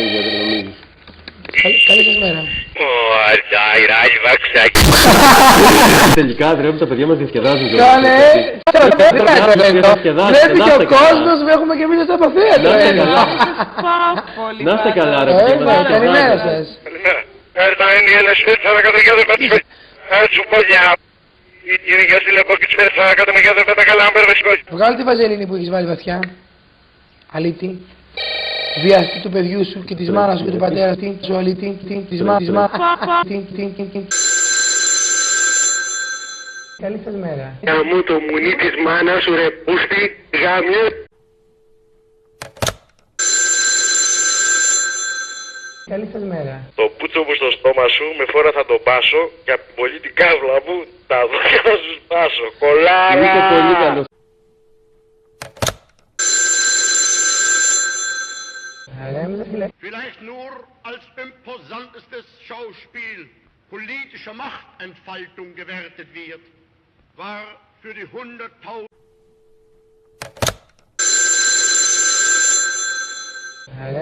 γιατί νομίζεις. Καλή σας μέρα. Τελικά τρέχουν τα παιδιά μας διασκεδάζουν. Κάνε! Βλέπει και ο κόσμος, έχουμε και εμείς το αποθέατρο. Να είστε καλά ρε παιδιά. Καλημέρα σας. Βγάλε τη βαζελίνη που έχεις βάλει βαθιά. Αλήτη. Βιαστή του παιδιού σου και της μάνας σου και του πατέρα σου, αλήτη. Της μάνας. Καλή σας μέρα. Γαμού το μουνί της μάνας σου ρε πούστη, γαμιέ. Καλή σας μέρα. Το πούτσο μου στο στόμα σου, με φορά θα το πάσω και από την πολύ την κάβλα μου τα δόντια θα σου σπάσω. Κολάρα! Είστε πολύ καλός. Vielleicht nur als imposantestes Schauspiel politischer Machtentfaltung gewertet wird, war für die 100.000 Hello.